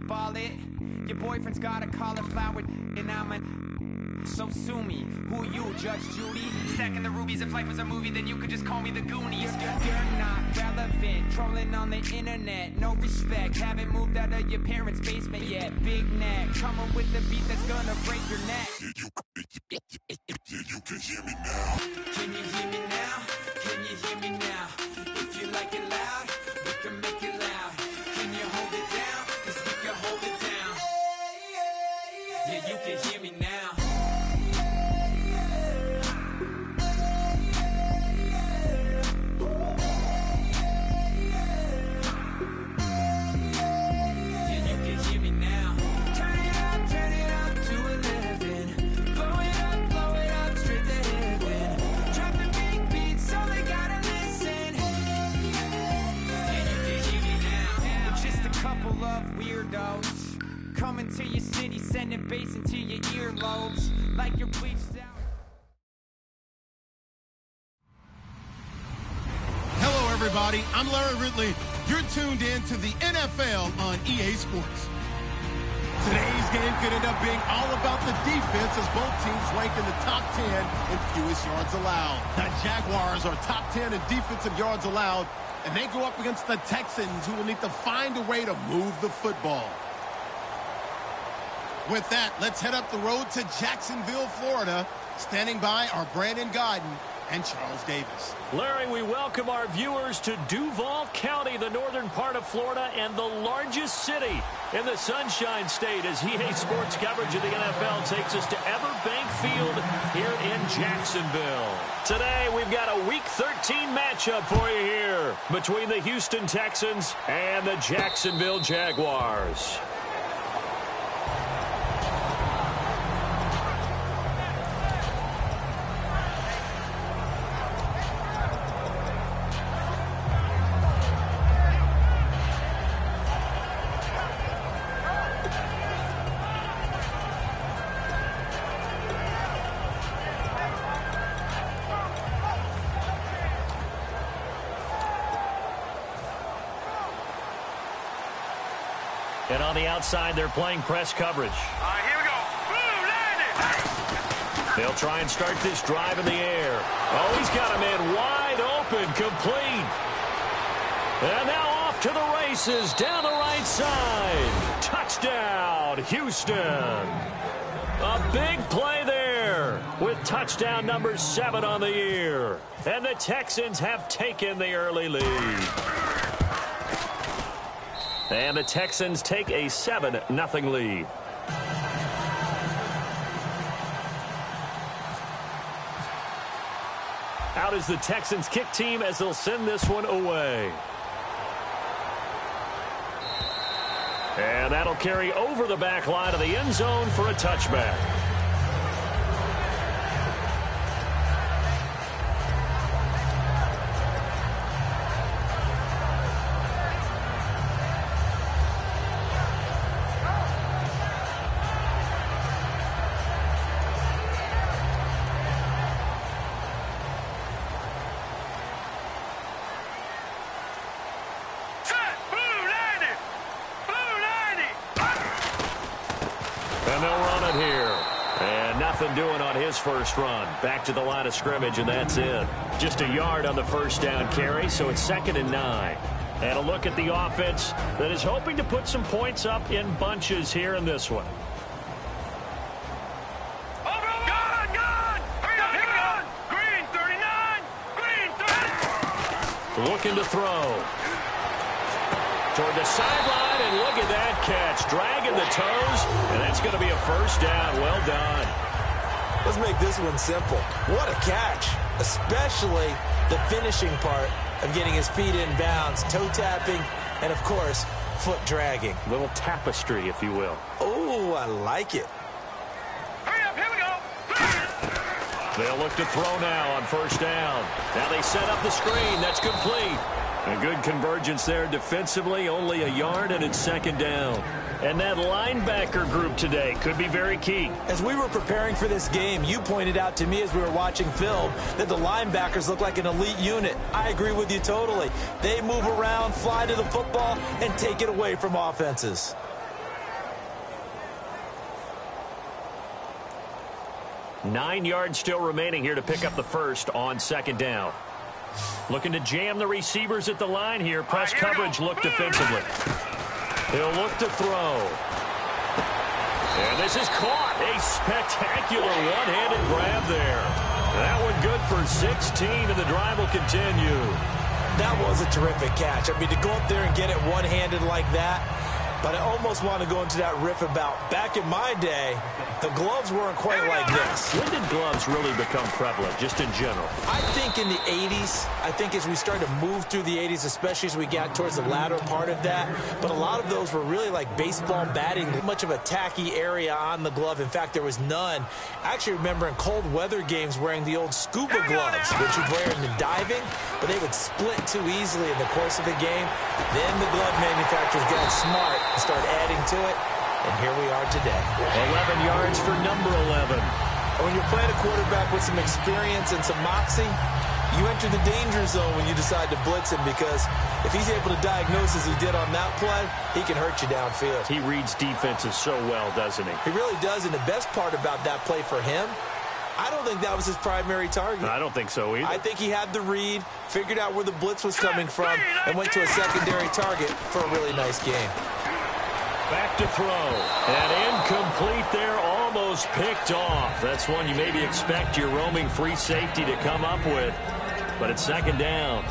ball it. Your boyfriend's got a cauliflower, and I'm a... So sue me. Who you, Judge Judy? Stacking the rubies. If life was a movie, then you could just call me the Goonies. You're not relevant. Trolling on the internet. No respect. Haven't moved out of your parents' basement yet. Big neck. Coming with the beat that's gonna break your neck. You can hear me now. Can you hear me now? Can you hear me now? If you like it loud, we can make it loud. Can you hold it down? 'Cause we can hold it down. Yeah, you can hear me now. Weirdos coming to your city, sending bass into your earlobes like you're bleached out. Hello, everybody. I'm Larry Ridley. You're tuned in to the NFL on EA Sports. Today's game could end up being all about the defense as both teams rank in the top 10 in fewest yards allowed. The Jaguars are top 10 in defensive yards allowed, and they go up against the Texans, who will need to find a way to move the football. With that, let's head up the road to Jacksonville, Florida. Standing by are Brandon Godden and Charles Davis. Larry, we welcome our viewers to Duval County, the northern part of Florida, and the largest city in the Sunshine State, as EA Sports coverage of the NFL takes us to Everbank Field here in Jacksonville. Today, we've got a Week 13 matchup for you here between the Houston Texans and the Jacksonville Jaguars. And on the outside, they're playing press coverage. All right, here we go. Boom, landed. They'll try and start this drive in the air. Oh, he's got a man wide open, complete. And now off to the races, down the right side. Touchdown, Houston. A big play there with touchdown number 7 on the year. And the Texans have taken the early lead. And the Texans take a 7-0 lead. Out is the Texans kick team as they'll send this one away. And that'll carry over the back line of the end zone for a touchback. And they'll run it here. And nothing doing on his first run. Back to the line of scrimmage, and that's it. Just a yard on the first down carry, so it's 2nd and 9. And a look at the offense that is hoping to put some points up in bunches here in this one. Green 39. Green 30. Looking to throw. Toward the sideline, and look at that catch. Dragging the toes, and that's going to be a first down. Well done. Let's make this one simple. What a catch, especially the finishing part of getting his feet in bounds, toe tapping, and, of course, foot dragging. A little tapestry, if you will. Oh, I like it. Hurry up, here we go. They'll look to throw now on first down. Now they set up the screen. That's complete. A good convergence there defensively, only a yard, and it's 2nd down. And that linebacker group today could be very key. As we were preparing for this game, you pointed out to me as we were watching film that the linebackers look like an elite unit. I agree with you totally. They move around, fly to the football, and take it away from offenses. 9 yards still remaining here to pick up the first on second down. Looking to jam the receivers at the line here. Press coverage look defensively. He'll look to throw. And this is caught. A spectacular one-handed grab there. That one good for 16, and the drive will continue. That was a terrific catch. I mean, to go up there and get it one-handed like that, but I almost want to go into that riff about back in my day, the gloves weren't quite like this. When did gloves really become prevalent, just in general? I think in the 80s. I think as we started to move through the 80s, especially as we got towards the latter part of that. But a lot of those were really like baseball batting, much of a tacky area on the glove. In fact, there was none. I actually remember in cold weather games wearing the old scuba gloves, which you'd wear in the diving, but they would split too easily in the course of the game. Then the glove manufacturers got smart and started adding to it. And here we are today. 11 yards for number 11. And when you're playing a quarterback with some experience and some moxie, you enter the danger zone when you decide to blitz him, because if he's able to diagnose as he did on that play, he can hurt you downfield. He reads defenses so well, doesn't he? He really does, and the best part about that play for him, I don't think that was his primary target. I don't think so either. I think he had the read, figured out where the blitz was coming from, and went to a secondary target for a really nice game. Back to throw. And incomplete there, almost picked off. That's one you maybe expect your roaming free safety to come up with. But it's second down.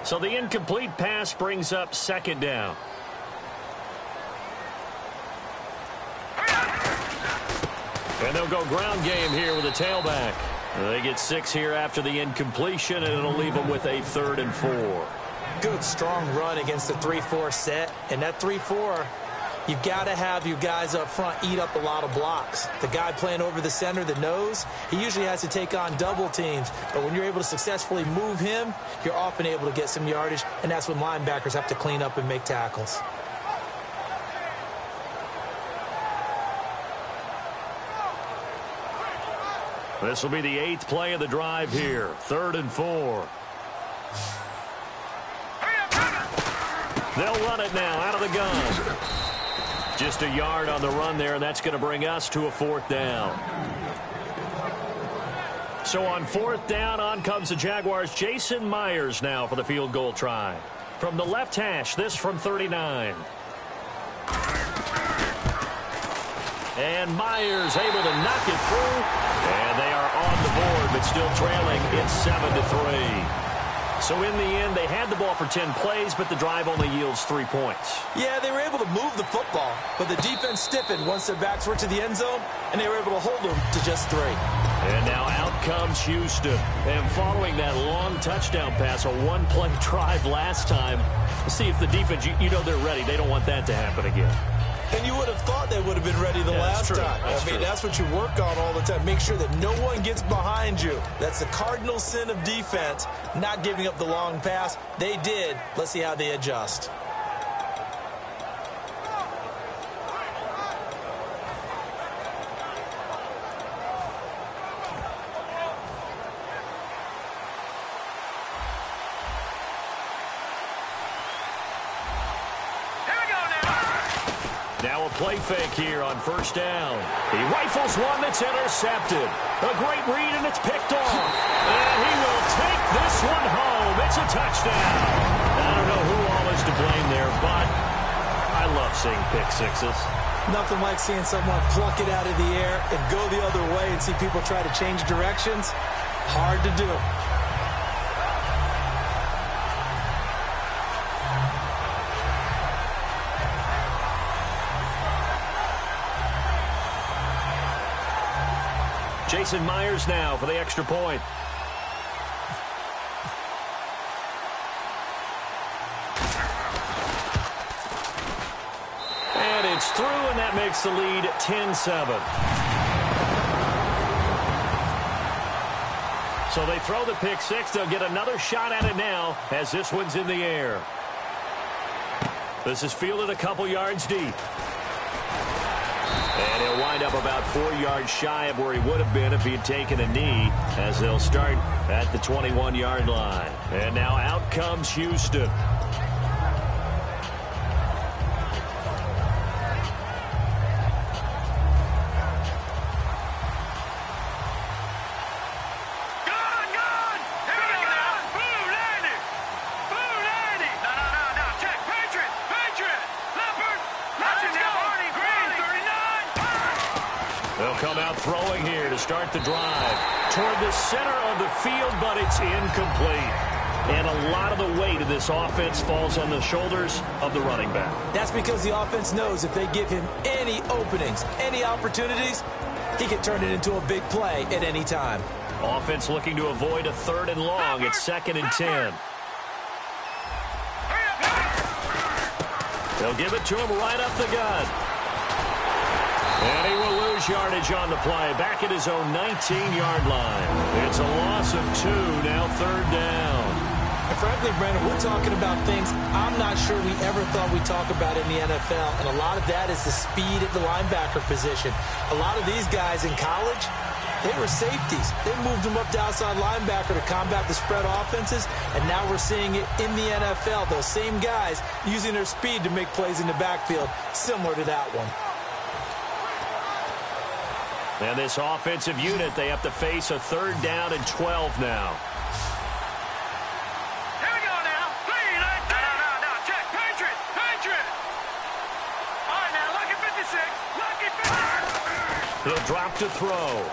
So the incomplete pass brings up second down. And they'll go ground game here with a tailback. They get 6 here after the incompletion, and it'll leave them with a 3rd and 4. Good, strong run against the 3-4 set. And that 3-4, you've got to have your guys up front eat up a lot of blocks. The guy playing over the center, the nose, he usually has to take on double teams. But when you're able to successfully move him, you're often able to get some yardage, and that's when linebackers have to clean up and make tackles. This will be the 8th play of the drive here. 3rd and 4. They'll run it now out of the gun. Just a yard on the run there, and that's going to bring us to a 4th down. So on 4th down, on comes the Jaguars. Jason Myers now for the field goal try. From the left hash, this from 39. And Myers able to knock it through. And they are on the board, but still trailing. It's 7-3. So in the end, they had the ball for 10 plays, but the drive only yields 3 points. Yeah, they were able to move the football, but the defense stiffened once their backs were to the end zone, and they were able to hold them to just 3. And now out comes Houston. And following that long touchdown pass, a one-play drive last time, see if the defense, you know they're ready. They don't want that to happen again. And you would have thought they would have been ready the last time. That's what you work on all the time. Make sure that no one gets behind you. That's the cardinal sin of defense, not giving up the long pass. They did. Let's see how they adjust. Now a play fake here on 1st down. He rifles one that's intercepted. A great read, and it's picked off. And he will take this one home. It's a touchdown. I don't know who all is to blame there, but I love seeing pick sixes. Nothing like seeing someone pluck it out of the air and go the other way and see people try to change directions. Hard to do. Jason Myers now for the extra point. And it's through, and that makes the lead 10-7. So they throw the pick six. They'll get another shot at it now as this one's in the air. This is fielded a couple yards deep. And he'll wind up about 4 yards shy of where he would have been if he had taken a knee, as they'll start at the 21-yard line. And now out comes Houston. Throwing here to start the drive toward the center of the field, but it's incomplete. And a lot of the weight of this offense falls on the shoulders of the running back. That's because the offense knows if they give him any openings, any opportunities, he can turn it into a big play at any time. Offense looking to avoid a 3rd and long. It's 2nd and 10. They'll give it to him right up the gut. And he will lose yardage on the play, back at his own 19-yard line. It's a loss of 2, now 3rd down. And frankly, Brandon, we're talking about things I'm not sure we ever thought we'd talk about in the NFL, and a lot of that is the speed at the linebacker position. A lot of these guys in college, they were safeties. They moved them up to outside linebacker to combat the spread offenses, and now we're seeing it in the NFL. Those same guys using their speed to make plays in the backfield, similar to that one. And this offensive unit, they have to face a 3rd down and 12 now. Here we go now. 3, no, check. Patriot. All right, now, lucky 56. Lucky 56. He'll drop to throw.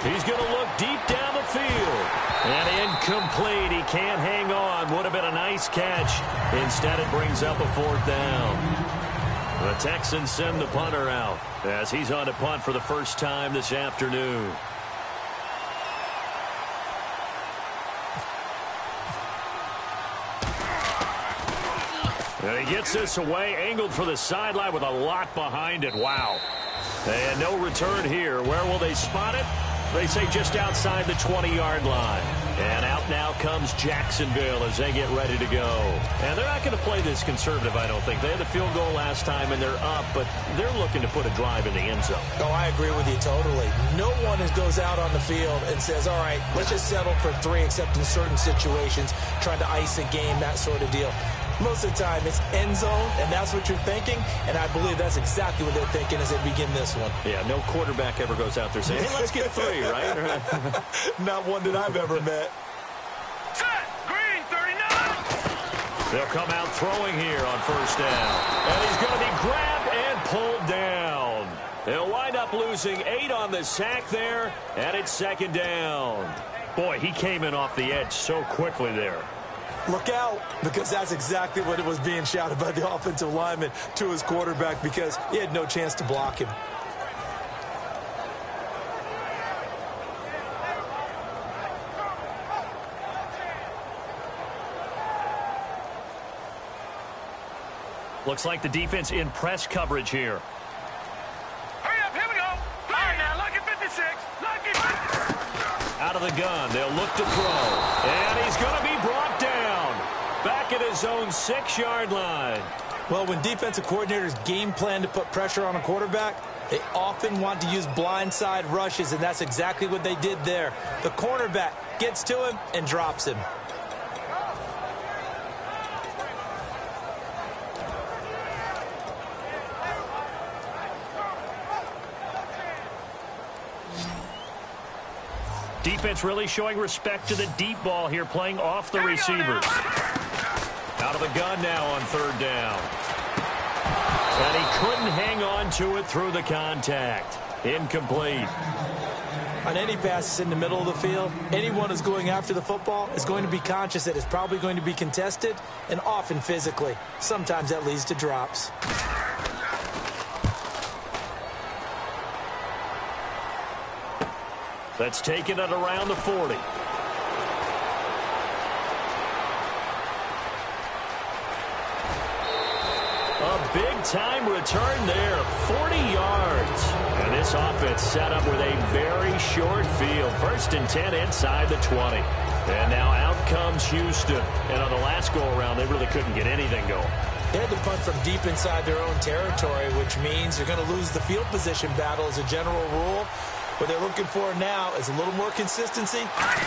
He's going to look deep down the field. And incomplete. He can't hang on. Would have been a nice catch. Instead, it brings up a 4th down. The Texans send the punter out as he's on to punt for the first time this afternoon. And he gets this away, angled for the sideline with a lot behind it. Wow. And no return here. Where will they spot it? They say just outside the 20-yard line. And out now comes Jacksonville as they get ready to go. And they're not going to play this conservative, I don't think. They had the field goal last time, and they're up, but they're looking to put a drive in the end zone. Oh, I agree with you totally. No one goes out on the field and says, all right, let's just settle for 3, except in certain situations, trying to ice a game, that sort of deal. Most of the time, it's end zone, and that's what you're thinking, and I believe that's exactly what they're thinking as they begin this one. Yeah, no quarterback ever goes out there saying, hey, let's get 3, right? Not one that I've ever met. Set, green, 39. They'll come out throwing here on 1st down. And he's going to be grabbed and pulled down. They'll wind up losing 8 on the sack there, and it's 2nd down. Boy, he came in off the edge so quickly there. Look out, because that's exactly what it was being shouted by the offensive lineman to his quarterback, because he had no chance to block him. Looks like the defense in press coverage here. Hurry up, here we go. All right, now, lucky 56. Lucky 56. Out of the gun, they'll look to throw. And he's going to be brought down. Back at his own 6-yard line. Well, when defensive coordinators game plan to put pressure on a quarterback, they often want to use blindside rushes, and that's exactly what they did there. The cornerback gets to him and drops him. Defense really showing respect to the deep ball here, playing off the receivers. Out of the gun now on 3rd down. And he couldn't hang on to it through the contact. Incomplete. On any passes in the middle of the field, anyone who's going after the football is going to be conscious that it's probably going to be contested, and often physically. Sometimes that leads to drops. That's taken it around the 40. A big-time return there, 40 yards. And this offense set up with a very short field. 1st and 10 inside the 20. And now out comes Houston. And on the last go-around, they really couldn't get anything going. They had to punt from deep inside their own territory, which means they're going to lose the field position battle as a general rule. What they're looking for now is a little more consistency,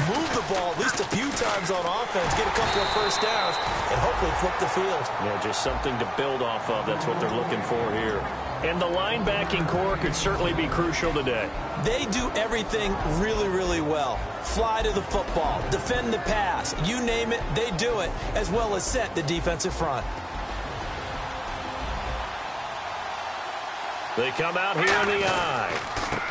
move the ball at least a few times on offense, get a couple of first downs, and hopefully flip the field. Yeah, just something to build off of. That's what they're looking for here. And the linebacking core could certainly be crucial today. They do everything really, really well. Fly to the football, defend the pass, you name it, they do it, as well as set the defensive front. They come out here in the eye.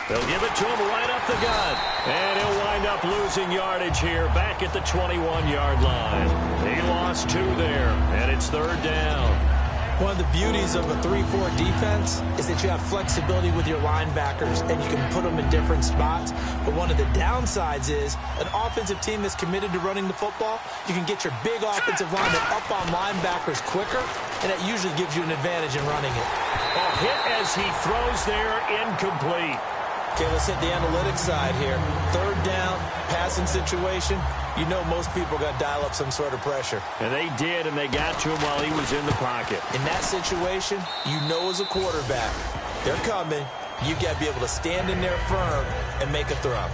They'll give it to him right up the gut. And he'll wind up losing yardage here back at the 21-yard line. He lost 2 there, and it's 3rd down. One of the beauties of a 3-4 defense is that you have flexibility with your linebackers and you can put them in different spots. But one of the downsides is an offensive team that's committed to running the football, you can get your big offensive lineman up on linebackers quicker, and that usually gives you an advantage in running it. A hit as he throws there, incomplete. Okay, let's hit the analytics side here. 3rd down, passing situation. You know most people got to dial up some sort of pressure. And they did, and they got to him while he was in the pocket. In that situation, you know as a quarterback, they're coming. You got to be able to stand in there firm and make a throw.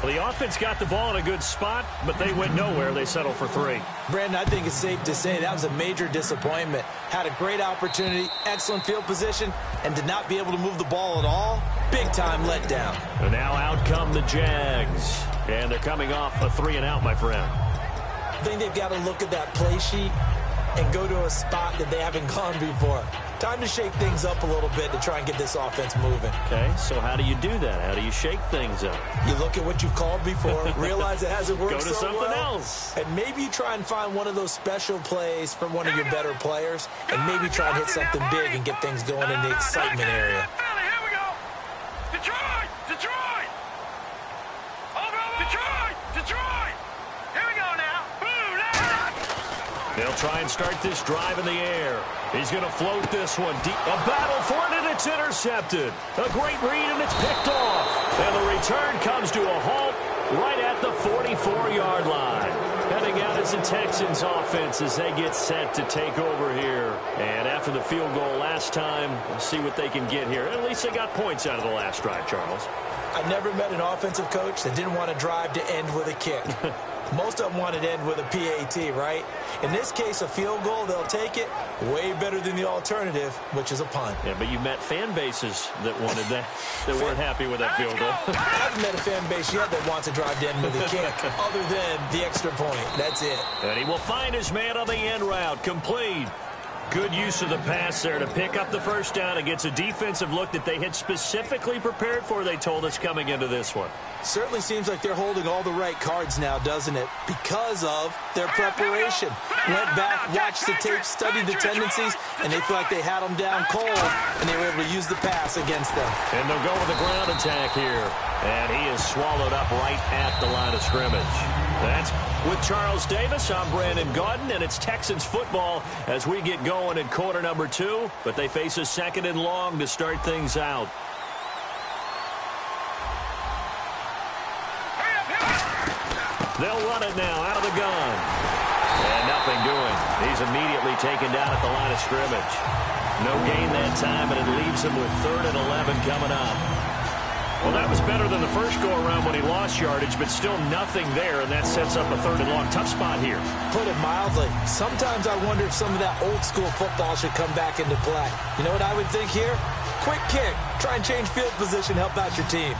Well, the offense got the ball in a good spot, but they went nowhere. They settled for 3. Brandon, I think it's safe to say that was a major disappointment. Had a great opportunity, excellent field position, and did not be able to move the ball at all. Big-time letdown. And now out come the Jags. And they're coming off a 3-and-out, my friend. I think they've got to look at that play sheet and go to a spot that they haven't gone before. Time to shake things up a little bit to try and get this offense moving. Okay, so how do you do that? How do you shake things up? You look at what you've called before, realize it hasn't worked Go to so something well, else. and maybe you try and find one of those special plays from one of your better players, and maybe try and hit something big and get things going in the excitement area. Here we go. Detroit! Detroit! Detroit! Detroit! Here we go now. Boom! They'll try and start this drive in the air. He's going to float this one deep. A battle for it, and it's intercepted. A great read, and it's picked off. And the return comes to a halt right at the 44-yard line. Heading out as the Texans offense as they get set to take over here. And after the field goal last time, we'll see what they can get here. At least they got points out of the last drive, Charles. I never met an offensive coach that didn't want to drive to end with a kick. Most of them wanted to end with a PAT, right? In this case, a field goal, they'll take it. Way better than the alternative, which is a punt. Yeah, but you met fan bases that wanted that, that weren't happy with that field goal. I haven't met a fan base yet that wants to drive to end with a kick, other than the extra point. That's it. And he will find his man on the end route, complete. Good use of the pass there to pick up the first down against a defensive look that they had specifically prepared for, they told us, coming into this one. Certainly seems like they're holding all the right cards now, doesn't it? Because of their preparation. Went back, watched the tape, studied the tendencies, and they feel like they had them down cold, and they were able to use the pass against them. And they'll go with a ground attack here. And he is swallowed up right at the line of scrimmage. That's with Charles Davis. I'm Brandon Gaudin, and it's Texans football as we get going in quarter number 2. But they face a 2nd and long to start things out. They'll run it now out of the gun. And nothing doing. He's immediately taken down at the line of scrimmage. No gain that time, and it leaves him with 3rd and 11 coming up. Well, that was better than the first go-around when he lost yardage, but still nothing there, and that sets up a 3rd and long. Tough spot here. Put it mildly. Sometimes I wonder if some of that old-school football should come back into play. You know what I would think here? Quick kick. Try and change field position, help out your team.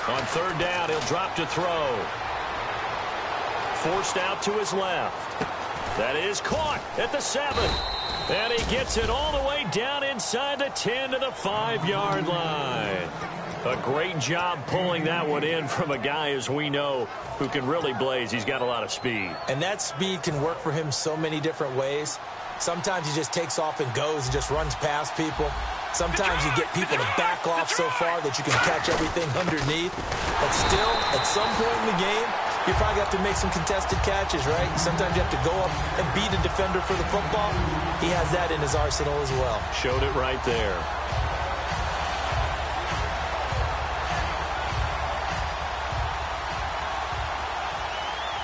On 3rd down, he'll drop to throw. Forced out to his left. That is caught at the 7. And he gets it all the way down inside the 10 to the 5-yard line. A great job pulling that one in from a guy, as we know, who can really blaze. He's got a lot of speed. And that speed can work for him so many different ways. Sometimes he just takes off and goes and just runs past people. Sometimes you get people to back off so far that you can catch everything underneath. But still, at some point in the game, you probably have to make some contested catches, right? Sometimes you have to go up and beat a defender for the football. He has that in his arsenal as well. Showed it right there.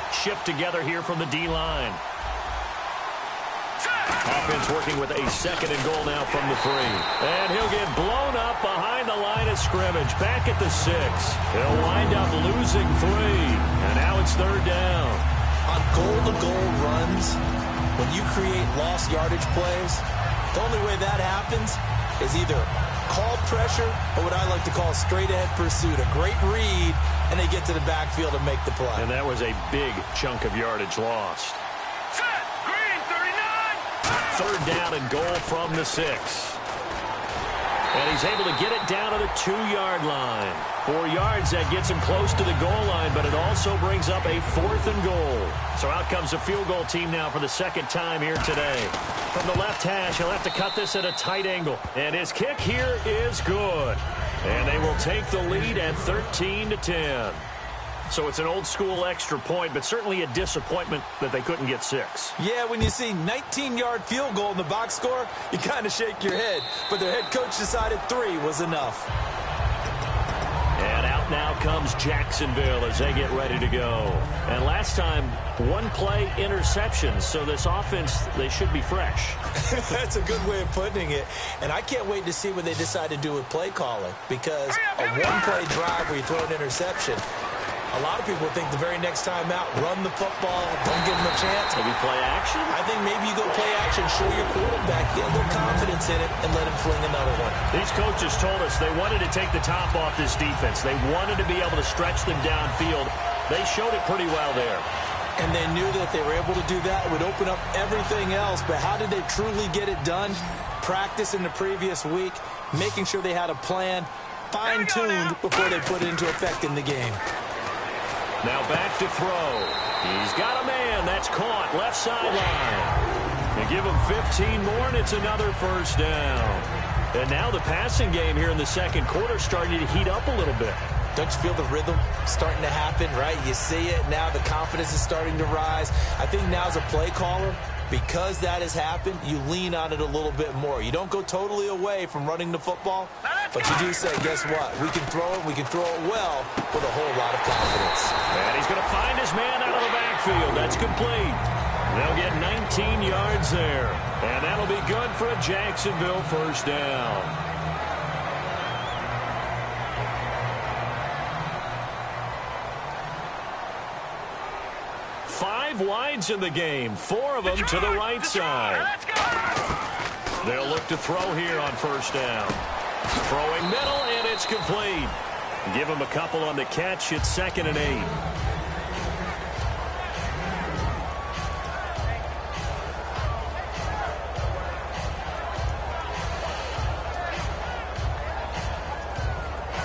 Shift together here from the D-line. Offense working with a 2nd and goal now from the 3. And he'll get blown up behind the line of scrimmage. Back at the 6. He'll wind up losing 3. And now it's 3rd down. On goal-to-goal runs, when you create lost yardage plays, the only way that happens is either call pressure or what I like to call straight-ahead pursuit. A great read, and they get to the backfield and make the play. And that was a big chunk of yardage lost. 3rd down and goal from the 6. And he's able to get it down to the 2-yard line. 4 yards, that gets him close to the goal line, but it also brings up a 4th and goal. So out comes the field goal team now for the 2nd time here today. From the left hash, he'll have to cut this at a tight angle. And his kick here is good. And they will take the lead at 13-10. So it's an old-school extra point, but certainly a disappointment that they couldn't get 6. Yeah, when you see 19-yard field goal in the box score, you kind of shake your head. But their head coach decided 3 was enough. And out now comes Jacksonville as they get ready to go. And last time, 1-play interceptions, so this offense, they should be fresh. That's a good way of putting it. And I can't wait to see what they decide to do with play calling, because a 1-play drive where you throw an interception, a lot of people think the very next time out, run the football, don't give them a chance. Maybe play action? I think maybe you go play action, show your quarterback, get a little confidence in it, and let him fling another one. These coaches told us they wanted to take the top off this defense. They wanted to be able to stretch them downfield. They showed it pretty well there. And they knew that if they were able to do that, it would open up everything else. But how did they truly get it done? Practice in the previous week, making sure they had a plan, fine-tuned before they put it into effect in the game. Now back to throw. He's got a man. That's caught. Left sideline. They give him 15 more, and it's another 1st down. And now the passing game here in the 2nd quarter starting to heat up a little bit. Don't you feel the rhythm starting to happen, right? You see it. Now the confidence is starting to rise. I think now as a play caller, because that has happened, you lean on it a little bit more. You don't go totally away from running the football, but you do say, guess what? We can throw it. We can throw it well with a whole lot of confidence. And he's going to find his man out of the backfield. That's complete. They'll get 19 yards there. And that'll be good for a Jacksonville 1st down. Wides in the game, 4 of them to the right side. They'll look to throw here on 1st down. Throwing middle, and it's complete. Give him a couple on the catch. It's 2nd and 8.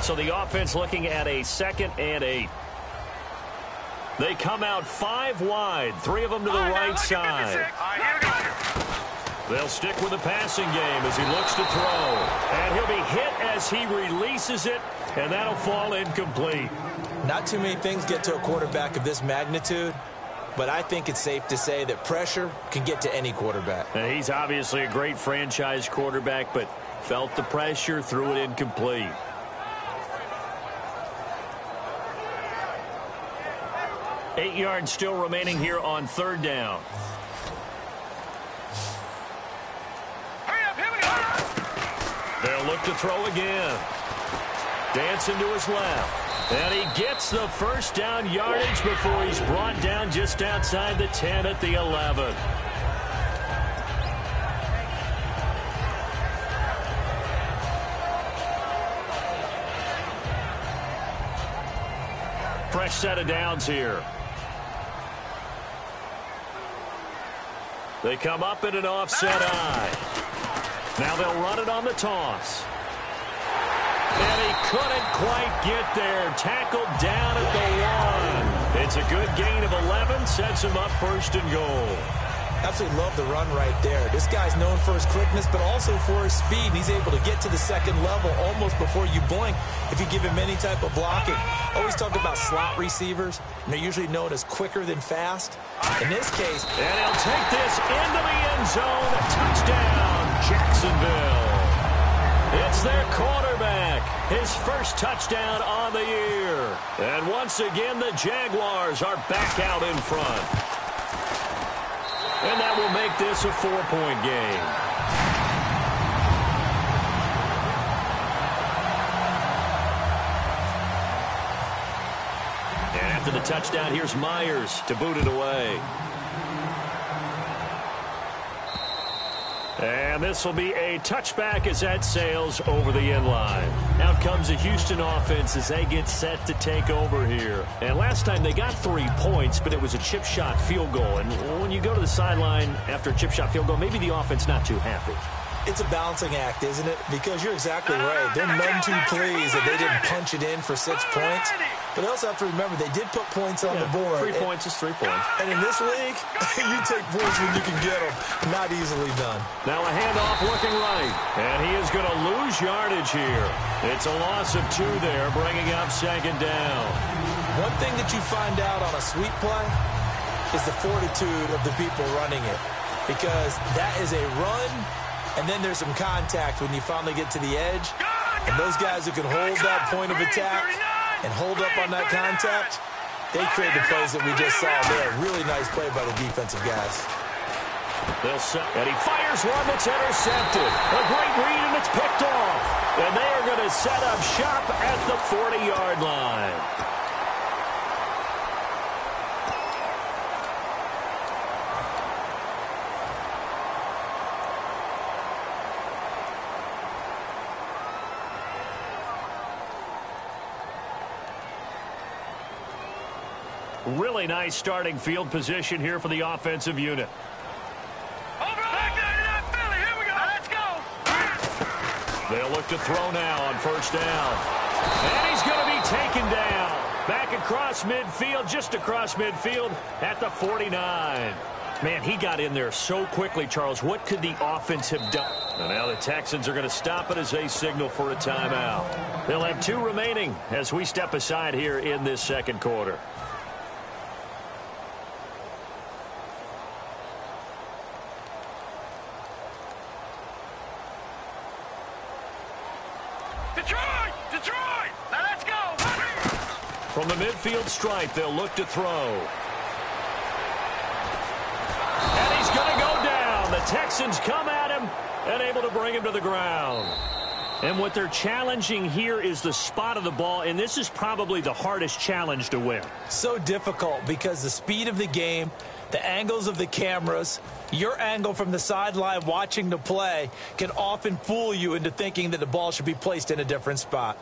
So the offense looking at a 2nd and 8. They come out 5 wide, 3 of them to the right side. They'll stick with the passing game as he looks to throw. And he'll be hit as he releases it, and that'll fall incomplete. Not too many things get to a quarterback of this magnitude, but I think it's safe to say that pressure can get to any quarterback. And he's obviously a great franchise quarterback, but felt the pressure, threw it incomplete. Eight yards still remaining here on 3rd down. Hurry up, here we go. They'll look to throw again. Dancing to his left. And he gets the 1st down yardage before he's brought down just outside the 10 at the 11. Fresh set of downs here. They come up in an offset eye. Now they'll run it on the toss. And he couldn't quite get there. Tackled down at the 1. It's a good gain of 11. Sets him up 1st and goal. Absolutely love the run right there. This guy's known for his quickness, but also for his speed. He's able to get to the second level almost before you blink if you give him any type of blocking. Always talk about slot receivers, and they're usually known as quicker than fast. In this case, and he'll take this into the end zone. A touchdown, Jacksonville. It's their quarterback, his first touchdown on the year. And once again, the Jaguars are back out in front. And that will make this a 4-point game. And after the touchdown, here's Myers to boot it away. And this will be a touchback as that sails over the end line. Out comes the Houston offense as they get set to take over here. And last time they got 3 points, but it was a chip shot field goal. And when you go to the sideline after a chip shot field goal, maybe the offense not too happy. It's a balancing act, isn't it? Because you're exactly right. They're none too pleased that they didn't punch it in for 6 points. But they also have to remember they did put points on the board. 3 points is 3 points. And in this league, you take points when you can get them. Not easily done. Now a handoff looking right. And he is going to lose yardage here. It's a loss of 2 there, bringing up second down. One thing that you find out on a sweep play is the fortitude of the people running it. Because that is a run, and then there's some contact when you finally get to the edge. And those guys who can hold that point of attack and hold up on that contact, they create the plays that we just saw there. Really nice play by the defensive guys. And he fires one that's intercepted. A great read, and it's picked off. And they are going to set up shop at the 40-yard line. Really nice starting field position here for the offensive unit. They'll look to throw now on first down. And he's going to be taken down. Back across midfield, just across midfield at the 49. Man, he got in there so quickly, Charles. What could the offense have done? And now the Texans are going to stop it as they signal for a timeout. They'll have 2 remaining as we step aside here in this second quarter. Detroit! Now let's go! From the midfield stripe, they'll look to throw. And he's going to go down. The Texans come at him and able to bring him to the ground. And what they're challenging here is the spot of the ball, and this is probably the hardest challenge to win. So difficult because the speed of the game, the angles of the cameras, your angle from the sideline watching the play can often fool you into thinking that the ball should be placed in a different spot.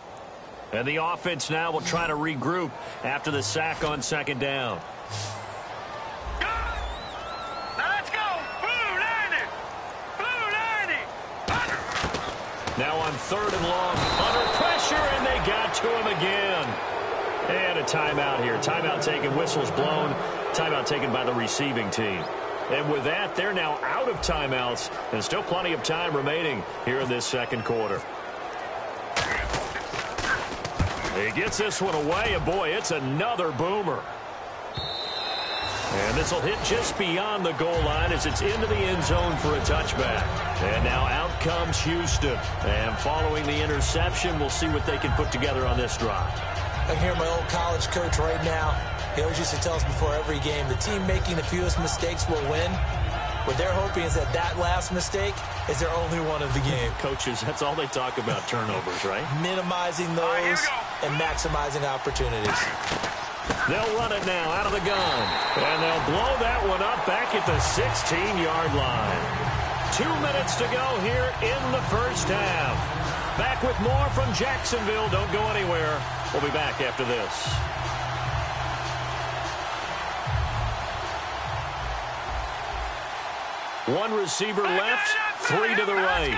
And the offense now will try to regroup after the sack on second down. Now let's go! Blue 90! Blue 90! Now on third and long, under pressure, and they got to him again. And a timeout here. Timeout taken, whistles blown. Timeout taken by the receiving team. And with that, they're now out of timeouts, and still plenty of time remaining here in this second quarter. He gets this one away, and boy, it's another boomer. And this will hit just beyond the goal line as it's into the end zone for a touchback. And now out comes Houston. And following the interception, we'll see what they can put together on this drive. I hear my old college coach right now. He always used to tell us before every game, the team making the fewest mistakes will win. What they're hoping is that that last mistake is their only one of the game. Coaches, that's all they talk about, turnovers, right? Minimizing those and maximizing opportunities. They'll run it now out of the gun. And they'll blow that one up back at the 16-yard line. 2 minutes to go here in the first half. Back with more from Jacksonville. Don't go anywhere. We'll be back after this. One receiver left, 3 to the right.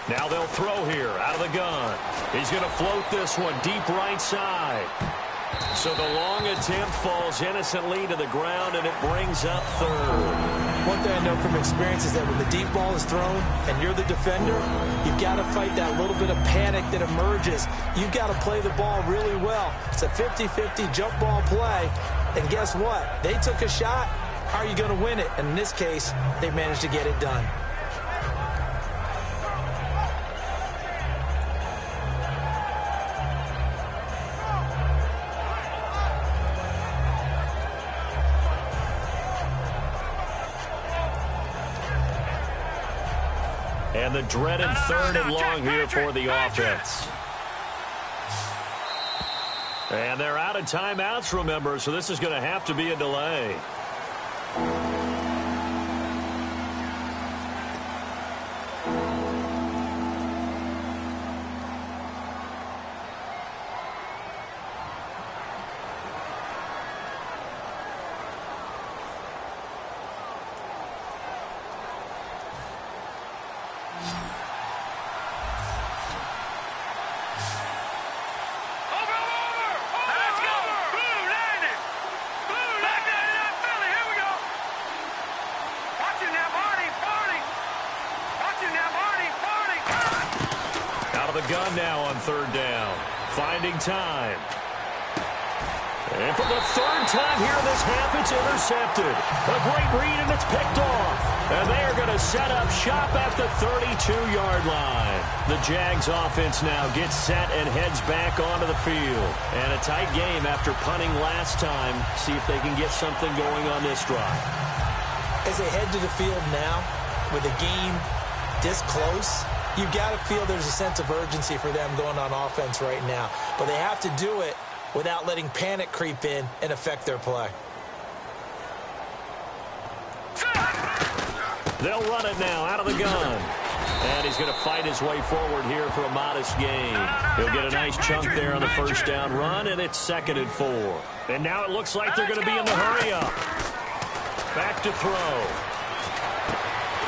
Now they'll throw here out of the gun. He's going to float this one deep right side. So the long attempt falls innocently to the ground, and it brings up third. One thing I know from experience is that when the deep ball is thrown and you're the defender, you've got to fight that little bit of panic that emerges. You've got to play the ball really well. It's a 50-50 jump ball play, and guess what? They took a shot. How are you going to win it? And in this case, they managed to get it done. And the dreaded third and long here for the offense. And they're out of timeouts, remember, so this is going to have to be a delay. Gun now on third down. Finding time. And for the third time here in this half, it's intercepted. A great read, and it's picked off. And they are going to set up shop at the 32-yard line. The Jags offense now gets set and heads back onto the field. And a tight game after punting last time. See if they can get something going on this drive. As they head to the field now, with the game this close, you've got to feel there's a sense of urgency for them going on offense right now. But they have to do it without letting panic creep in and affect their play. They'll run it now out of the gun. And he's going to fight his way forward here for a modest gain. He'll get a nice chunk there on the first down run, and it's 2nd and 4. And now it looks like they're going to be in the hurry-up. Back to throw.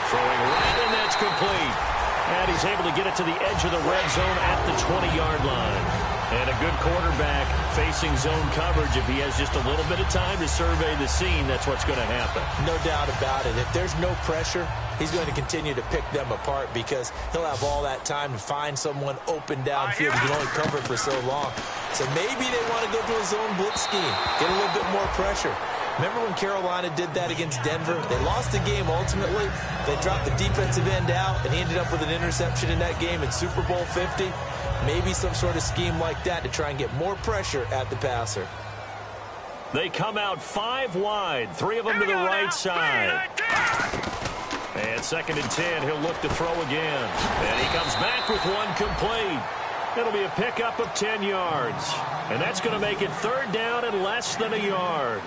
Throwing right, and that's complete. And he's able to get it to the edge of the red zone at the 20-yard line. And a good quarterback facing zone coverage. If he has just a little bit of time to survey the scene, that's what's going to happen. No doubt about it. If there's no pressure, he's going to continue to pick them apart because he'll have all that time to find someone open downfield. He can only cover it for so long. So maybe they want to go to a zone blitz scheme, get a little bit more pressure. Remember when Carolina did that against Denver? They lost the game ultimately. They dropped the defensive end out, and he ended up with an interception in that game in Super Bowl 50. Maybe some sort of scheme like that to try and get more pressure at the passer. They come out 5 wide, 3 of them to the right side. And 2nd and 10, he'll look to throw again. And he comes back with one complete. It'll be a pickup of 10 yards. And that's going to make it 3rd down and less than a yard.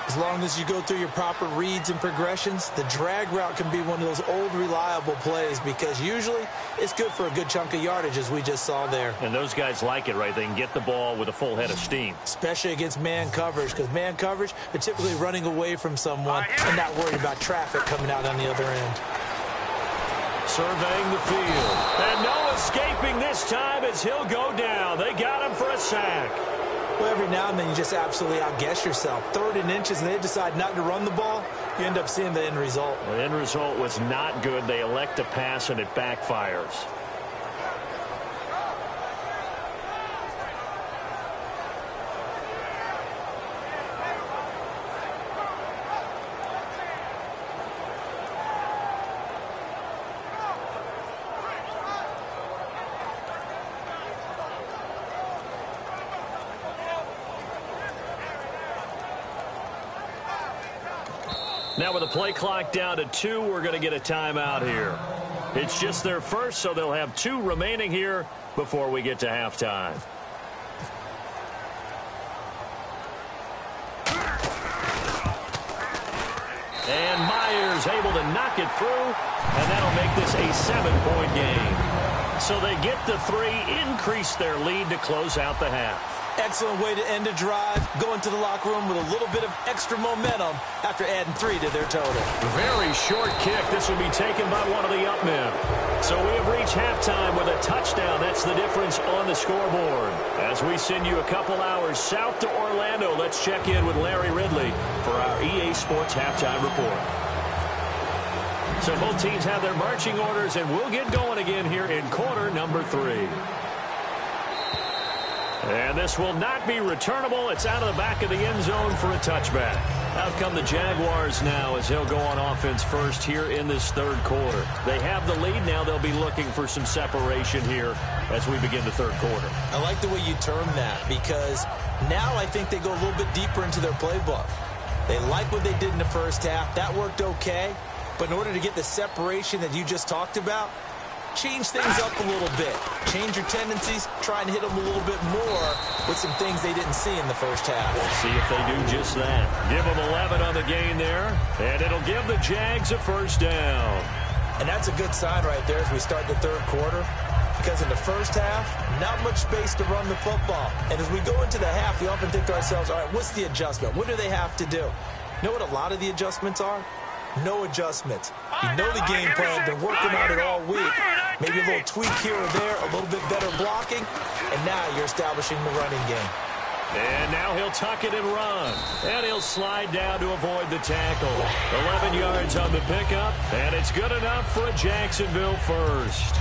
As long as you go through your proper reads and progressions, the drag route can be one of those old reliable plays because usually it's good for a good chunk of yardage, as we just saw there. And those guys like it, right? They can get the ball with a full head of steam. Especially against man coverage, because man coverage, they're typically running away from someone and not worried about traffic coming out on the other end. Surveying the field. And no escaping this time as he'll go down. They got him for a sack. Well, every now and then you just absolutely outguess yourself. 3rd and inches, and they decide not to run the ball. You end up seeing the end result. The end result was not good. They elect to pass, and it backfires. Now with the play clock down to 2, we're going to get a timeout here. It's just their first, so they'll have 2 remaining here before we get to halftime. And Myers able to knock it through, and that'll make this a 7-point game. So they get the 3, increase their lead to close out the half. Excellent way to end a drive, going to the locker room with a little bit of extra momentum after adding 3 to their total. Very short kick. This will be taken by one of the up men. So we have reached halftime with a touchdown. That's the difference on the scoreboard. As we send you a couple hours south to Orlando, let's check in with Larry Ridley for our EA Sports Halftime Report. So both teams have their marching orders, and we'll get going again here in quarter number 3. And this will not be returnable. It's out of the back of the end zone for a touchback. Out come the Jaguars now as they'll go on offense first here in this third quarter. They have the lead now. They'll be looking for some separation here as we begin the third quarter. I like the way you term that because now I think they go a little bit deeper into their playbook. They like what they did in the first half. That worked okay. But in order to get the separation that you just talked about, change things up a little bit. Change your tendencies. Try and hit them a little bit more with some things they didn't see in the first half. We'll see if they do just that. Give them 11 on the gain there, and it'll give the Jags a first down. And that's a good sign right there as we start the third quarter, because in the first half, not much space to run the football. And as we go into the half, we often think to ourselves, all right, what's the adjustment? What do they have to do? You know what a lot of the adjustments are? No adjustments. You know the game plan, been working on it all week. Maybe a little tweak here or there, a little bit better blocking, and now you're establishing the running game. And now he'll tuck it and run. And he'll slide down to avoid the tackle. 11 yards on the pickup, and it's good enough for a Jacksonville first.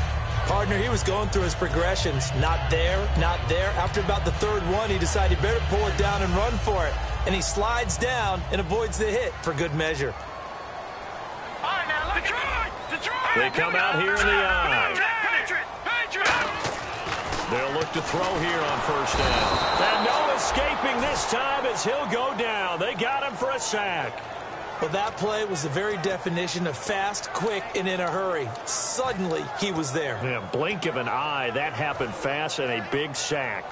Partner, he was going through his progressions. Not there, not there. After about the third one, he decided he better pull it down and run for it. And he slides down and avoids the hit for good measure. They come out here in the eye. They'll look to throw here on first down. And no escaping this time as he'll go down. They got him for a sack. Well, that play was the very definition of fast, quick, and in a hurry. Suddenly, he was there. Yeah, blink of an eye. That happened fast and a big sack.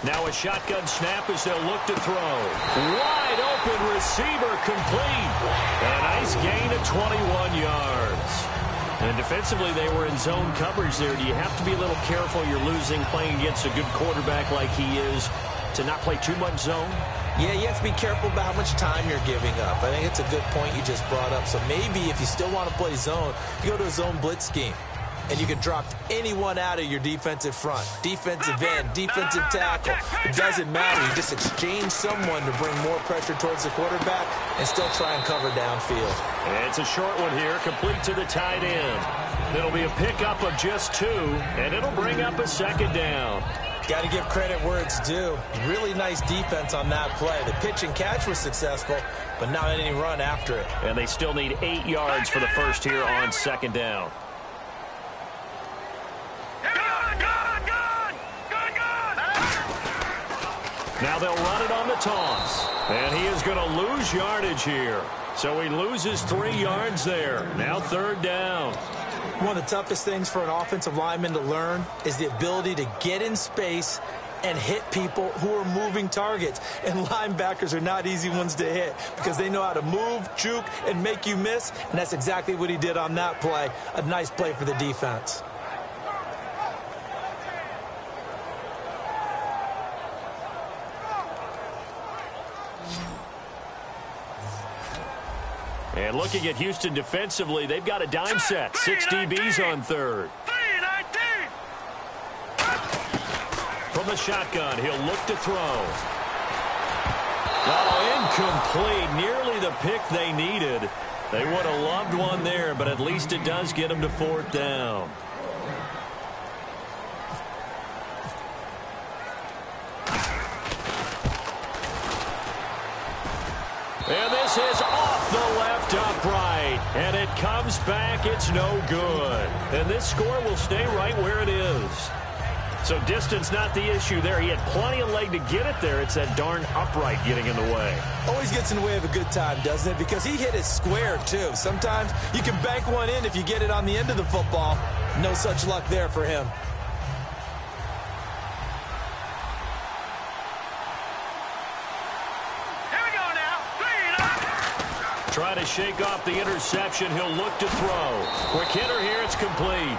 Now a shotgun snap as they'll look to throw. Wide open receiver complete. And a nice gain of 21 yards. And defensively, they were in zone coverage there. Do you have to be a little careful? You're losing playing against a good quarterback like he is to not play too much zone? Yeah, you have to be careful about how much time you're giving up. I think it's a good point you just brought up. So maybe if you still want to play zone, you go to a zone blitz scheme. And you can drop anyone out of your defensive front. Defensive end, defensive tackle. It doesn't matter. You just exchange someone to bring more pressure towards the quarterback and still try and cover downfield. And it's a short one here, complete to the tight end. It'll be a pickup of just 2, and it'll bring up a second down. Got to give credit where it's due. Really nice defense on that play. The pitch and catch was successful, but not any run after it. And they still need 8 yards for the first here on second down. Now they'll run it on the toss. And he is going to lose yardage here. So he loses 3 yards there. Now third down. One of the toughest things for an offensive lineman to learn is the ability to get in space and hit people who are moving targets. And linebackers are not easy ones to hit because they know how to move, juke, and make you miss. And that's exactly what he did on that play. A nice play for the defense. And looking at Houston defensively, they've got a dime set. 6 DBs on third. From the shotgun, he'll look to throw. Oh, incomplete. Nearly the pick they needed. They would have loved one there, but at least it does get them to fourth down. And this is off the left upright. And it comes back. It's no good. And this score will stay right where it is. So distance not the issue there. He had plenty of leg to get it there. It's that darn upright getting in the way. Always gets in the way of a good time, doesn't it? Because he hit it square, too. Sometimes you can bank one in if you get it on the end of the football. No such luck there for him. try to shake off the interception. He'll look to throw. Quick hitter here. It's complete.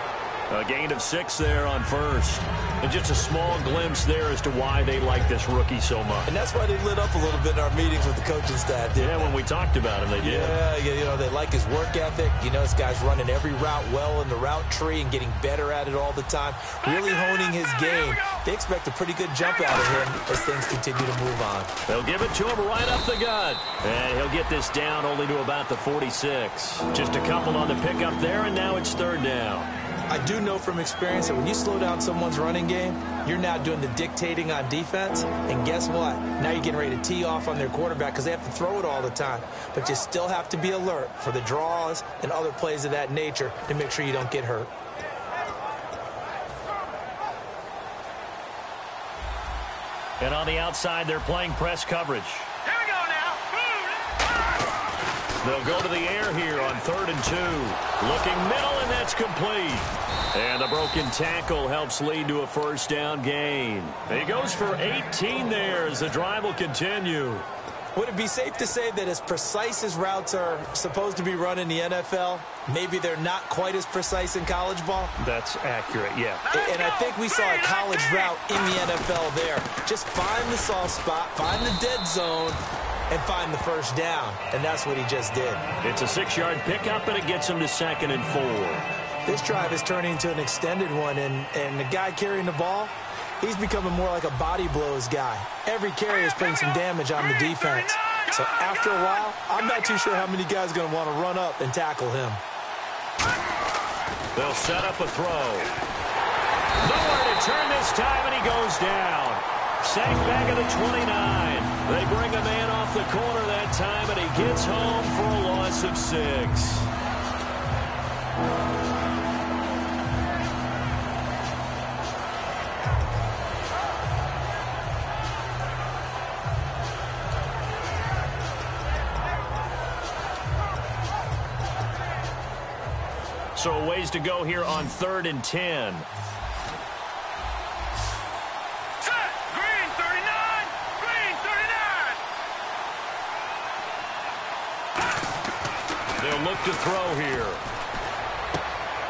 A gain of 6 there on first. And just a small glimpse there as to why they like this rookie so much. And that's why they lit up a little bit in our meetings with the coaching staff. Yeah, when we talked about him, they did. Yeah, you know, they like his work ethic. You know, this guy's running every route well in the route tree and getting better at it all the time. Really honing his game. They expect a pretty good jump out of him as things continue to move on. They'll give it to him right up the gut. And he'll get this down only to about the 46. Just a couple on the pickup there, and now it's third down. I do know from experience that when you slow down someone's running game, you're now doing the dictating on defense. And guess what? Now you're getting ready to tee off on their quarterback because they have to throw it all the time. But you still have to be alert for the draws and other plays of that nature to make sure you don't get hurt. And on the outside, they're playing press coverage. Here we go now. They'll go to the air here on 3rd and 2. Looking middle, and that's complete. And the broken tackle helps lead to a first down gain. He goes for 18 there as the drive will continue. Would it be safe to say that as precise as routes are supposed to be run in the NFL, maybe they're not quite as precise in college ball? That's accurate, yeah. And I think we saw a college route in the NFL there. Just find the soft spot, find the dead zone, and find the first down. And that's what he just did. It's a 6-yard pickup, and it gets him to 2nd and 4. This drive is turning into an extended one, and the guy carrying the ball, he's becoming more like a body blows guy. Every carry is putting some damage on the defense. So after a while, I'm not too sure how many guys are going to want to run up and tackle him. They'll set up a throw. Nowhere to turn this time, and he goes down. Sacked back at the 29. They bring a man off the corner that time, and he gets home for a loss of 6. So a ways to go here on 3rd and 10. They'll look to throw here.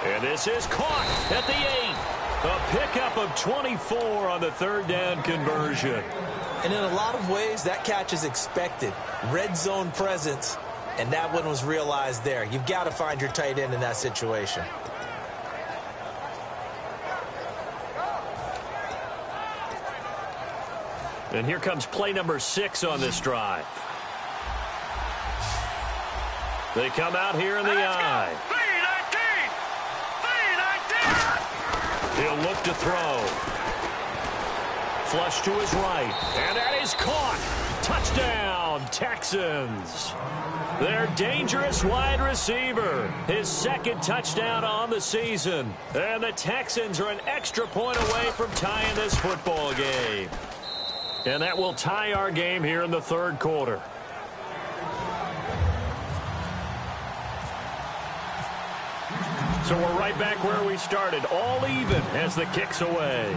And this is caught at the 8. A pickup of 24 on the 3rd down conversion. And in a lot of ways, that catch is expected. Red zone presence, and that one was realized there. You've got to find your tight end in that situation. And here comes play number 6 on this drive. They come out here in the eye. He'll look to throw. Flush to his right. And that is caught. Touchdown, Texans. Their dangerous wide receiver. His 2nd touchdown on the season. And the Texans are an extra point away from tying this football game. And that will tie our game here in the 3rd quarter. So we're right back where we started, all even as the kick's away.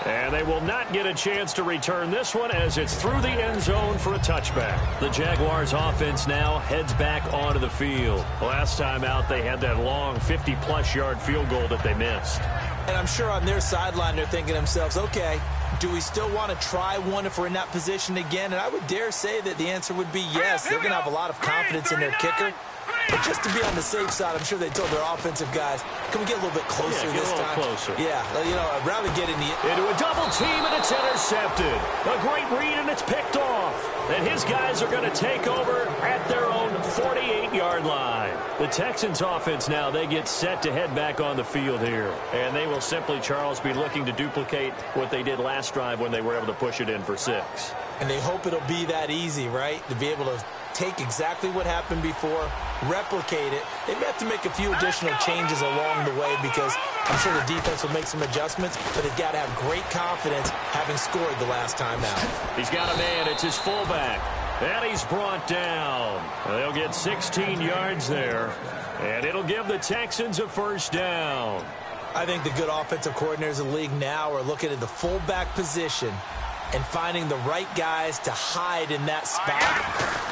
And they will not get a chance to return this one as it's through the end zone for a touchback. The Jaguars offense now heads back onto the field. Last time out, they had that long 50-plus yard field goal that they missed. And I'm sure on their sideline, they're thinking to themselves, okay, do we still want to try one if we're in that position again? And I would dare say that the answer would be yes. They're going to have a lot of confidence in their kicker. But just to be on the safe side, I'm sure they told their offensive guys, can we get a little bit closer this time? Closer. Yeah, you know, I'd rather get in the... Into a double team, and it's intercepted. A great read, and it's picked off. And his guys are going to take over at their own 48-yard line. The Texans offense now, they get set to head back on the field here. And they will simply, Charles, be looking to duplicate what they did last drive when they were able to push it in for 6. And they hope it'll be that easy, right? To be able to take exactly what happened before, replicate it. They may have to make a few additional changes along the way because I'm sure the defense will make some adjustments, but they've got to have great confidence having scored the last time out. He's got a man. It's his fullback. And he's brought down. They'll get 16 yards there, and it'll give the Texans a first down. I think the good offensive coordinators in the league now are looking at the fullback position and finding the right guys to hide in that spot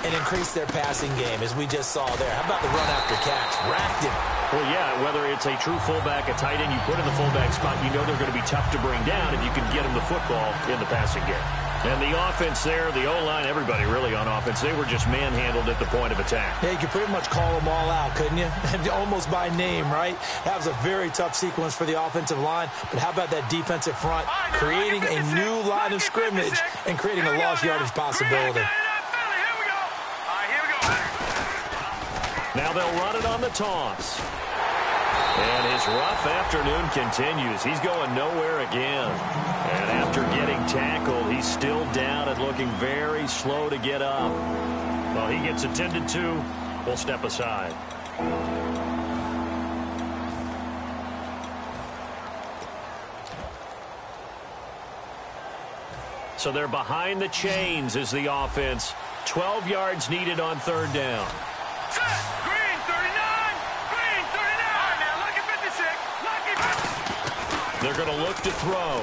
and increase their passing game, as we just saw there. How about the run after catch? Racked him. Well, yeah, whether it's a true fullback, a tight end, you put in the fullback spot, you know they're going to be tough to bring down if you can get them the football in the passing game. And the offense there, the O-line, everybody really on offense, they were just manhandled at the point of attack. Yeah, you could pretty much call them all out, couldn't you? Almost by name, right? That was a very tough sequence for the offensive line. But how about that defensive front creating a new line of scrimmage and creating a lost yardage possibility? Now they'll run it on the toss. And his rough afternoon continues. He's going nowhere again. And after getting tackled, he's still down and looking very slow to get up. Well, he gets attended to. We'll step aside. So they're behind the chains as the offense. 12 yards needed on third down. Green 39! Green 39! All right, now, lucky 56! Lucky 50! They're going to look to throw.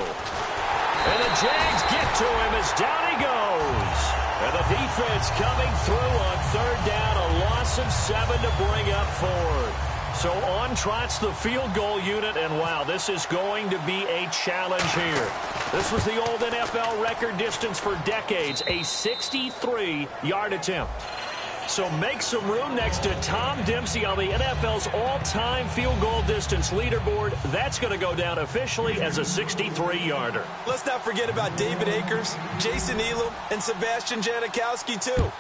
And the Jags get to him as down he goes. And the defense coming through on third down. A loss of 7 to bring up fourth. So on trots the field goal unit. And, wow, this is going to be a challenge here. This was the old NFL record distance for decades, a 63-yard attempt. So make some room next to Tom Dempsey on the NFL's all-time field goal distance leaderboard. That's going to go down officially as a 63-yarder. Let's not forget about David Akers, Jason Elam, and Sebastian Janikowski, too.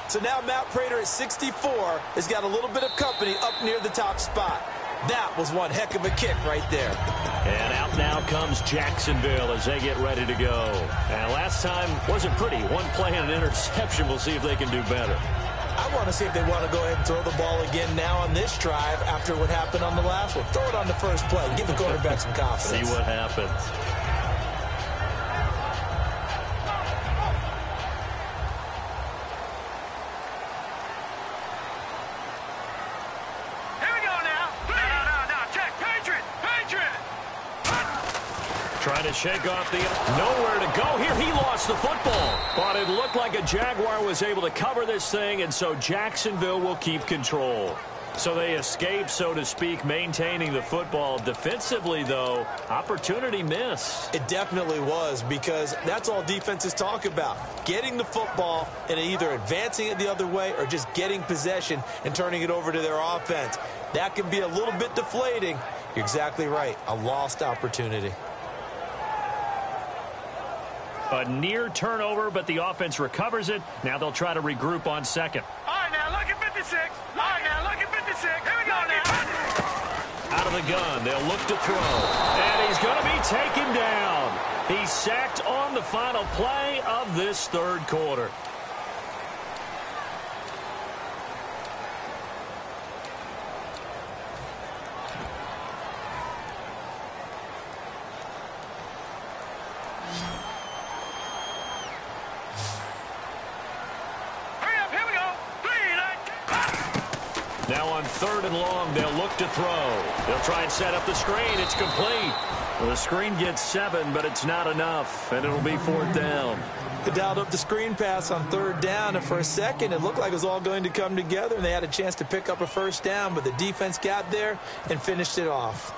So now Matt Prater at 64 has got a little bit of company up near the top spot. That was one heck of a kick right there. And out now comes Jacksonville as they get ready to go. And last time wasn't pretty. One play and an interception. We'll see if they can do better. I want to see if they want to go ahead and throw the ball again now on this drive after what happened on the last one. Throw it on the first play. Give the quarterback some confidence. See what happens. Here we go now. No. Check. Patriot. Trying to shake off the... Nowhere to go here. He lost the football. But it looked like a Jaguar was able to cover this thing, and so Jacksonville will keep control. So they escape, so to speak, maintaining the football. Defensively, though, opportunity miss. It definitely was, because that's all defenses talk about. Getting the football and either advancing it the other way or just getting possession and turning it over to their offense. That can be a little bit deflating. You're exactly right. A lost opportunity. A near turnover, but the offense recovers it. Now they'll try to regroup on second. All right, now, lucky 56. All right, now, lucky 56. Here we go now. Out of the gun, they'll look to throw. And he's going to be taken down. He's sacked on the final play of this third quarter. Now on third and long, they'll look to throw. They'll try and set up the screen. It's complete. Well, the screen gets 7, but it's not enough, and it'll be fourth down. They dialed up the screen pass on third down, and for a second, it looked like it was all going to come together, and they had a chance to pick up a first down, but the defense got there and finished it off.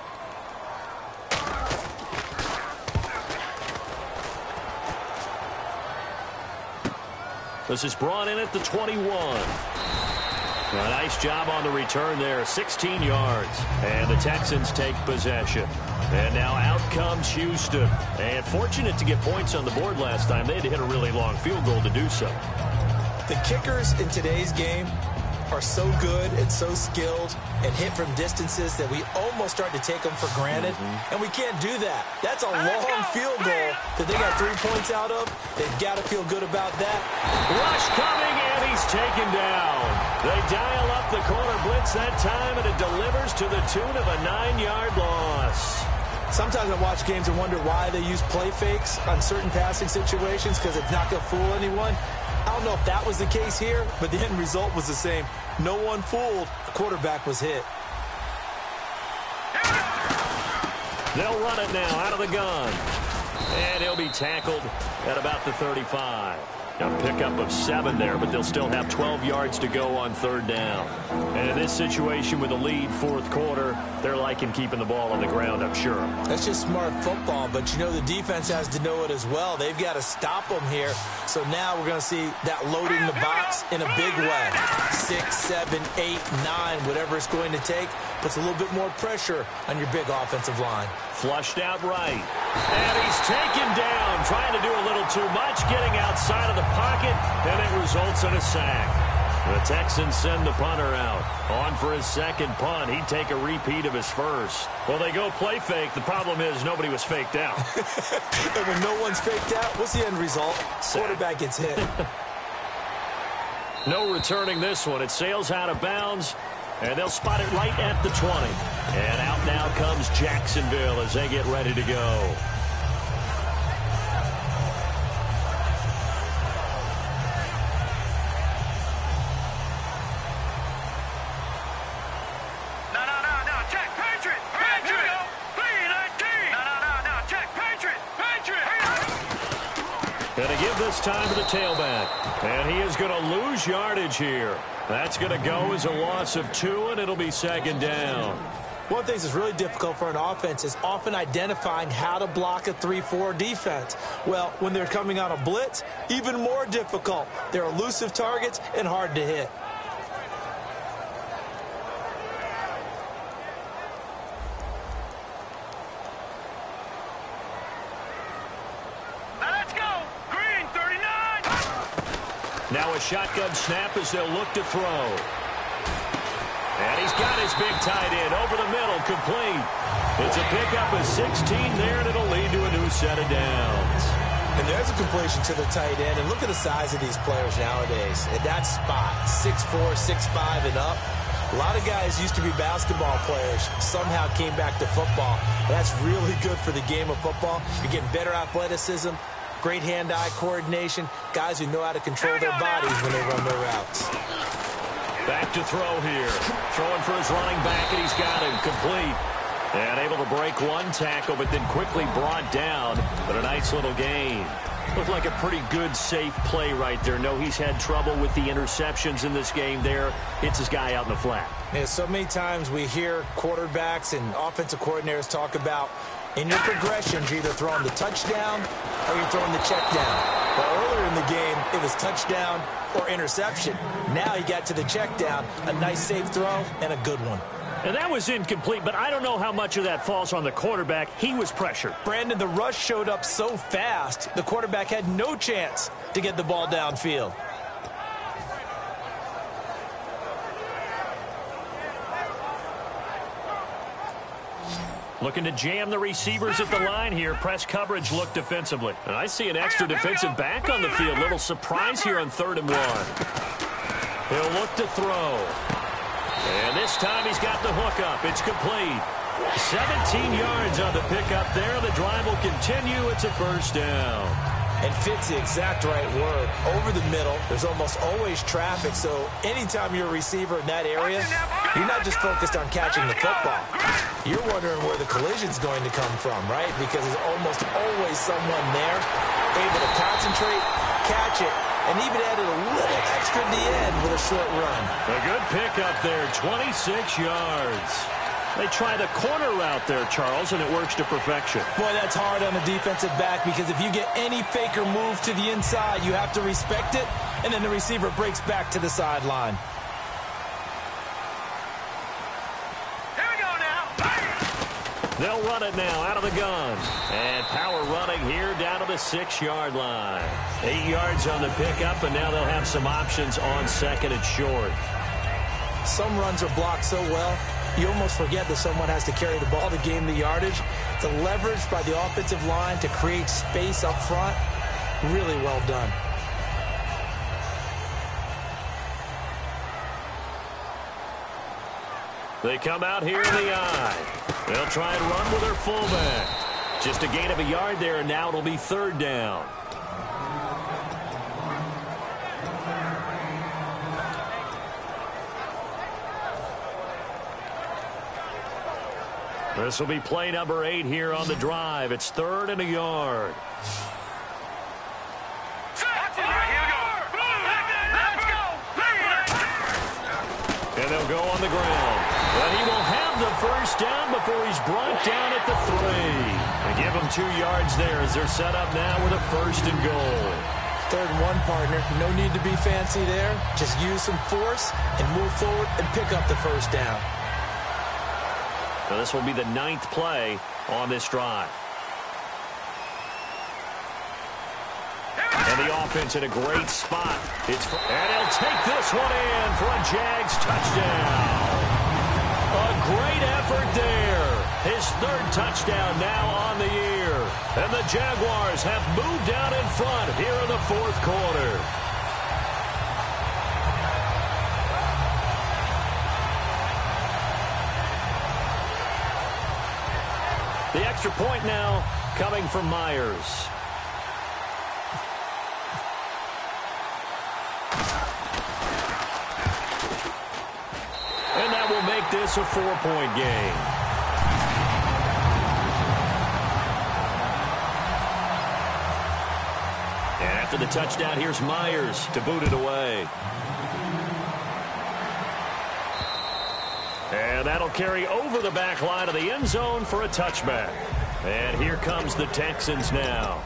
This is brought in at the 21. A nice job on the return there, 16 yards. And the Texans take possession. And now out comes Houston. And fortunate to get points on the board last time. They had to hit a really long field goal to do so. The kickers in today's game are so good and so skilled and hit from distances that we almost start to take them for granted. And we can't do that. That's a long field goal that they got 3 points out of. They've got to feel good about that. Rush coming, and he's taken down. They dial up the corner blitz that time, and it delivers to the tune of a 9-yard loss. Sometimes I watch games and wonder why they use play fakes on certain passing situations, because it's not going to fool anyone. I don't know if that was the case here, but the end result was the same. No one fooled. The quarterback was hit. They'll run it now out of the gun. And he'll be tackled at about the 35. A pickup of 7 there, but they'll still have 12 yards to go on 3rd down. And in this situation with a lead 4th quarter, they're liking keeping the ball on the ground, I'm sure. That's just smart football, but you know the defense has to know it as well. They've got to stop them here. So now we're going to see that loading the box in a big way. 6, 7, 8, 9, whatever it's going to take, puts a little bit more pressure on your big offensive line. Flushed out right. And he's taken down, trying to do a little too much, getting outside of the pocket, and it results in a sack. The Texans send the punter out. On for his 2nd punt. He'd take a repeat of his 1st. Well, they go play fake. The problem is nobody was faked out. And when no one's faked out, what's the end result? Quarterback gets hit. No returning this one. It sails out of bounds, and they'll spot it right at the 20. And out now comes Jacksonville as they get ready to go. Going to give this time to the tailback. And he is going to lose yardage here. That's going to go as a loss of 2, and it'll be 2nd down. One of the things that's really difficult for an offense is often identifying how to block a 3-4 defense. Well, when they're coming on a blitz, even more difficult. They're elusive targets and hard to hit. Now a shotgun snap as they'll look to throw. And he's got his big tight end over the middle, complete. It's a pickup of 16 there, and it'll lead to a new set of downs. And there's a completion to the tight end. And look at the size of these players nowadays. At that spot, 6'4", 6'5", and up. A lot of guys used to be basketball players, somehow came back to football. That's really good for the game of football. You're getting better athleticism, great hand-eye coordination, guys who know how to control their bodies when they run their routes. Back to throw here. Throwing for his running back, and he's got him complete. And able to break one tackle, but then quickly brought down. But a nice little gain. Looked like a pretty good, safe play right there. No, he's had trouble with the interceptions in this game there. Hits his guy out in the flat. Yeah, so many times we hear quarterbacks and offensive coordinators talk about in your progressions, you're either throwing the touchdown or you're throwing the check down. But earlier in the game, it was touchdown or interception. Now he got to the check down, a nice safe throw, and a good one. And that was incomplete, but I don't know how much of that falls on the quarterback. He was pressured. Brandon, the rush showed up so fast, the quarterback had no chance to get the ball downfield. Looking to jam the receivers at the line here. Press coverage look defensively. And I see an extra defensive back on the field. Little surprise here on 3rd and 1. He'll look to throw. And this time he's got the hook up. It's complete. 17 yards on the pickup there. The drive will continue. It's a 1st down. And fits the exact right word. Over the middle, there's almost always traffic, so anytime you're a receiver in that area, you're not just focused on catching the football. You're wondering where the collision's going to come from, right? Because there's almost always someone there able to concentrate, catch it, and even added a little extra at the end with a short run. A good pickup there, 26 yards. They try the corner route there, Charles, and it works to perfection. Boy, that's hard on a defensive back because if you get any faker move to the inside, you have to respect it, and then the receiver breaks back to the sideline. Here we go now. They'll run it now out of the gun. And power running here down to the 6-yard line. 8 yards on the pickup, and now they'll have some options on 2nd and short. Some runs are blocked so well, you almost forget that someone has to carry the ball to gain the yardage. The leverage by the offensive line to create space up front, really well done. They come out here in the eye. They'll try and run with their fullback. Just a gain of a yard there, and now it'll be 3rd down. This will be play number 8 here on the drive. It's 3rd and a yard. And they'll go on the ground. But he will have the first down before he's brought down at the 3. They give him 2 yards there as they're set up now with a 1st and goal. 3rd and 1, partner. No need to be fancy there. Just use some force and move forward and pick up the 1st down. Now this will be the 9th play on this drive. And the offense in a great spot. And he'll take this one in for a Jags touchdown. A great effort there. His 3rd touchdown now on the year. And the Jaguars have moved out in front here in the 4th quarter. The extra point now coming from Myers. And that will make this a 4-point game. And after the touchdown, here's Myers to boot it away. And that'll carry over the back line of the end zone for a touchback. And here comes the Texans now.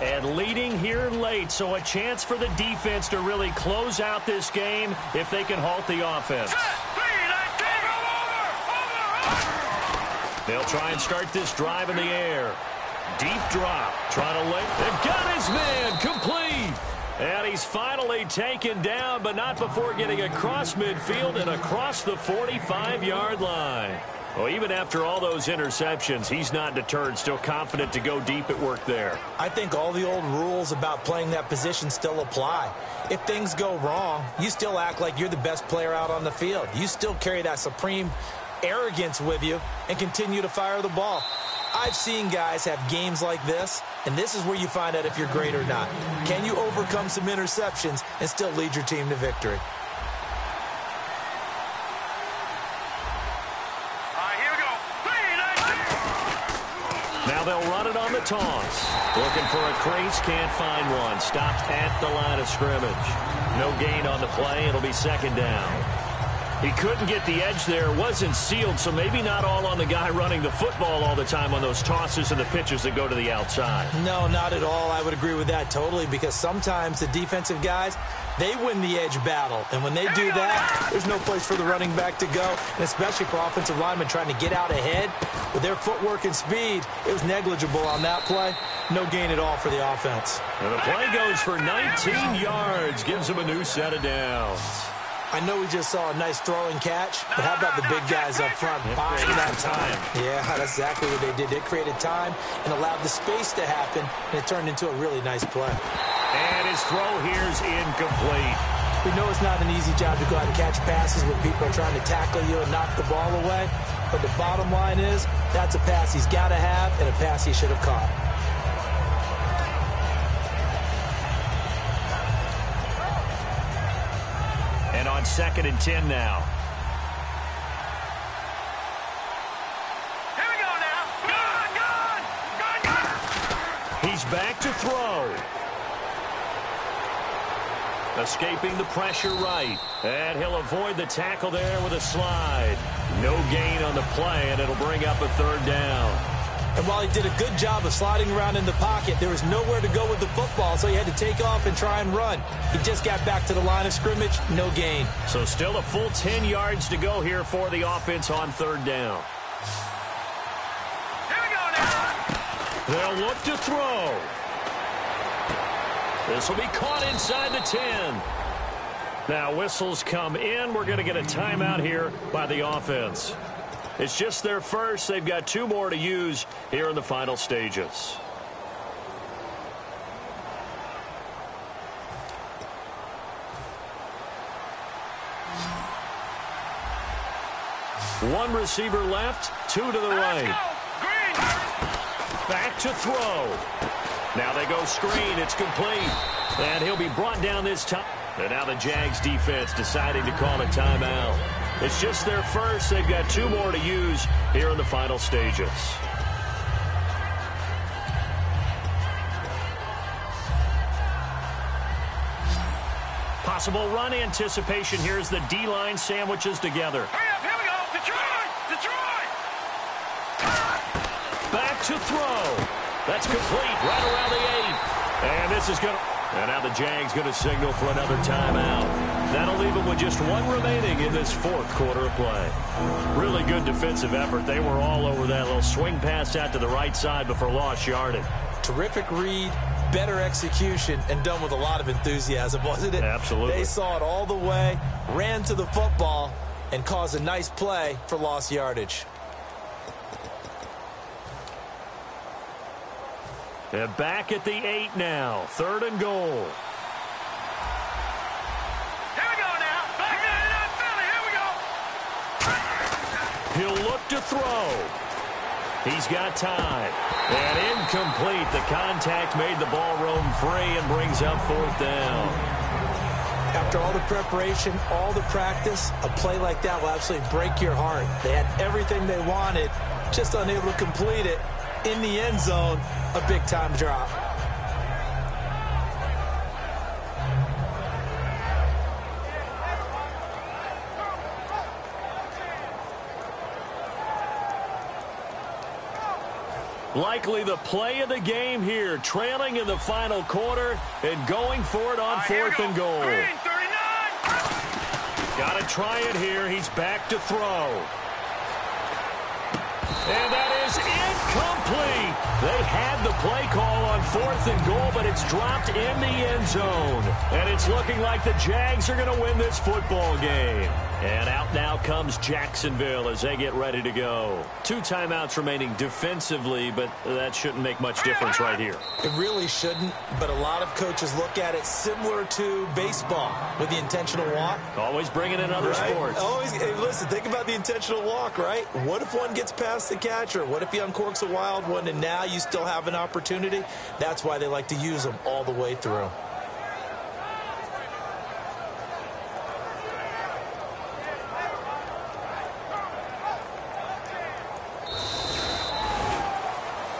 And leading here late, so a chance for the defense to really close out this game if they can halt the offense. They'll try and start this drive in the air. Deep drop. Trying to lay. They've got his man complete. And he's finally taken down, but not before getting across midfield and across the 45-yard line. Well, even after all those interceptions, he's not deterred, still confident to go deep at work there. I think all the old rules about playing that position still apply. If things go wrong, you still act like you're the best player out on the field. You still carry that supreme arrogance with you and continue to fire the ball. I've seen guys have games like this, and this is where you find out if you're great or not. Can you overcome some interceptions and still lead your team to victory? Now they'll run it on the toss. Looking for a crease, can't find one. Stopped at the line of scrimmage. No gain on the play. It'll be 2nd down. He couldn't get the edge there. Wasn't sealed, so maybe not all on the guy running the football all the time on those tosses and the pitches that go to the outside. No, not at all. I would agree with that totally, because sometimes the defensive guys, they win the edge battle. And when they do that, there's no place for the running back to go, and especially for offensive linemen trying to get out ahead. With their footwork and speed, it was negligible on that play. No gain at all for the offense. And the play goes for 19 yards, gives them a new set of downs. I know we just saw a nice throwing catch, but how about the big guys up front buying that time? Yeah, that's exactly what they did. They created time and allowed the space to happen, and it turned into a really nice play. And his throw here is incomplete. We know it's not an easy job to go out and catch passes when people are trying to tackle you and knock the ball away, but the bottom line is that's a pass he's got to have and a pass he should have caught. And on 2nd and 10 now. Here we go now. Good. He's back to throw. Escaping the pressure right. And he'll avoid the tackle there with a slide. No gain on the play, and it'll bring up a 3rd down. And while he did a good job of sliding around in the pocket, there was nowhere to go with the football, so he had to take off and try and run. He just got back to the line of scrimmage, no gain. So still a full 10 yards to go here for the offense on 3rd down. Here we go now. They'll look to throw. This will be caught inside the 10. Now whistles come in. We're going to get a timeout here by the offense. It's just their first. They've got 2 more to use here in the final stages. One receiver left, 2 to the right. Back to throw. Now they go screen. It's complete. And he'll be brought down this time. And now the Jags defense deciding to call a timeout. It's just their first. They've got 2 more to use here in the final stages. Possible run anticipation here as the D-line sandwiches together. Hurry up, here we go. Detroit! Back to throw. That's complete right around the 8. And this is going to... And now the Jags going to signal for another timeout. That'll leave them with just 1 remaining in this 4th quarter of play. Really good defensive effort. They were all over that little swing pass out to the right side before lost yardage. Terrific read, better execution, and done with a lot of enthusiasm, wasn't it? Absolutely. They saw it all the way, ran to the football, and caused a nice play for lost yardage. And back at the 8 now. 3rd and goal. Here we go now. Back in Philly. Here we go. He'll look to throw. He's got time. And incomplete. The contact made the ball roam free and brings up 4th down. After all the preparation, all the practice, a play like that will absolutely break your heart. They had everything they wanted, just unable to complete it. In the end zone, a big-time drop. Likely the play of the game here, trailing in the final quarter and going for it on 4th and goal. Green, 39. Got to try it here. He's back to throw. And that is incomplete. They had the play call on 4th and goal, but it's dropped in the end zone. And it's looking like the Jags are going to win this football game. And out now comes Jacksonville as they get ready to go. 2 timeouts remaining defensively, but that shouldn't make much difference right here. It really shouldn't, but a lot of coaches look at it similar to baseball with the intentional walk. Always bringing in other sports. Always, hey, listen, think about the intentional walk, right? What if one gets past the catcher? What if he uncorks a wild one and now you still have an opportunity? That's why they like to use them all the way through.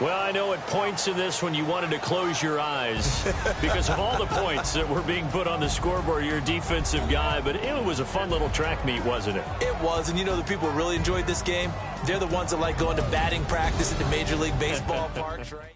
Well, I know at points in this when you wanted to close your eyes because of all the points that were being put on the scoreboard. You're a defensive guy, but it was a fun little track meet, wasn't it? It was, and you know the people who really enjoyed this game? They're the ones that like going to batting practice at the Major League Baseball parks, right?